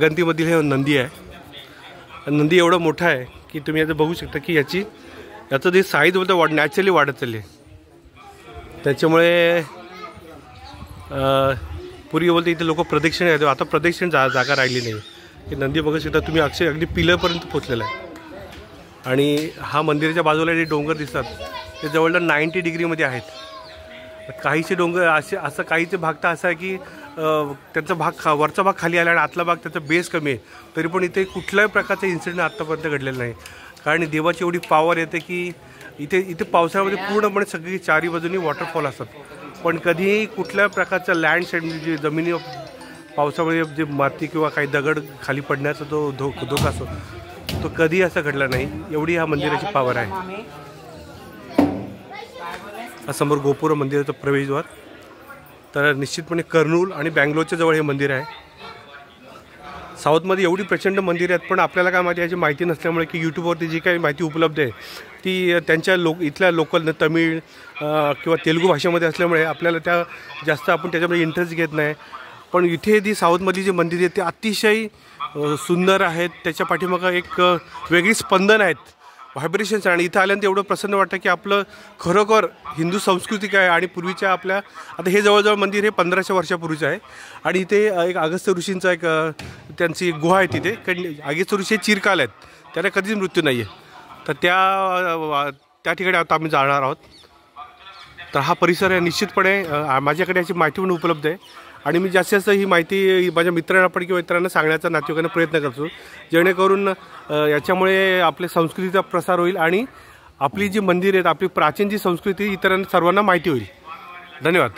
गंतीमधील हे नंदी आहे। नंदी एवढा मोठा आहे की तुम्ही आता बघू शकता की याचं जे साईज होतं नॅचरली वाढत चालली आहे। त्याच्यामुळे पूर्वी बोलते इथे लोक प्रदक्षिण येतो, आता प्रदक्षिण जागा राहिली नाही। हे नंदी बघू शकता तुम्ही, अगदी पिलरपर्यंत पोचलेला आहे। आणि हा मंदिराच्या बाजूला जे डोंगर दिसतात ते जवळजवळ 90 डिग्रीमध्ये आहेत। काहीचे डोंगर असं काहीचे भाग तर असा आहे की त्यांचा भाग वरचा भाग खाली आला आणि आतला भाग त्याचा बेस कमी आहे, तरी पण इथे कुठल्याही प्रकारचा इन्सिडेंट आत्तापर्यंत घडलेला नाही। कारण देवाची एवढी पॉवर येते की इथे पावसाळ्यामध्ये पूर्णपणे सगळी चारी बाजूनी वॉटरफॉल असतात, पण कधीही कुठल्या प्रकारचा लँडस्लाईड म्हणजे जमिनी पावसामुळे जे माती किंवा काही दगड खाली पडण्याचा तो धोका असतो तो कधी असा घडला नाही। एवढी ह्या मंदिराची पॉवर आहे। समोर गोपुर मंदिराचं प्रवेशद्वार, तर निश्चितपणे कर्नूल आणि बँगलोरच्या जवळ हे मंदिर आहे। साऊथमध्ये एवढी प्रचंड मंदिरं आहेत, पण आपल्याला काय माहिती याची माहिती नसल्यामुळे की यूट्यूबवरती जी काही माहिती उपलब्ध आहे ती त्यांच्या इथल्या लोकल तमिळ किंवा तेलुगू भाषेमध्ये असल्यामुळे आपल्याला त्या जास्त आपण त्याच्यामध्ये इंटरेस्ट घेत नाही। पण इथे जी साऊथमधली जी मंदिरे आहेत ते अतिशय सुंदर आहेत, त्याच्या पाठीमागं एक वेगळी स्पंदन आहेत, व्हायब्रेशन्स। आणि इथं आल्यानंतर एवढं प्रसन्न वाटतं की आपलं खरोखर हिंदू संस्कृती काय आणि पूर्वीच्या आपल्या आता हे जवळजवळ मंदिर हे 1500 वर्षापूर्वीचं आहे। आणि इथे एक अगस्त्य ऋषींचा एक त्यांची एक गुहा आहे तिथे, कारण अगस्त्य ऋषी चिरकाल आहेत, त्याला कधीच मृत्यू नाही आहे। तर त्या ठिकाणी आता आम्ही जाणार आहोत। तर हा परिसर आहे निश्चितपणे माझ्याकडे याची माहिती पण उपलब्ध आहे आणि मी जास्तीत जास्त ही माहिती माझ्या मित्रांना पण किंवा इतरांना सांगण्याचा नातेवाईकांना प्रयत्न करतो, जेणेकरून याच्यामुळे आपल्या संस्कृतीचा प्रसार होईल आणि आपली जी मंदिर आहेत आपली प्राचीन जी संस्कृती इतरांना सर्वांना माहिती होईल। धन्यवाद।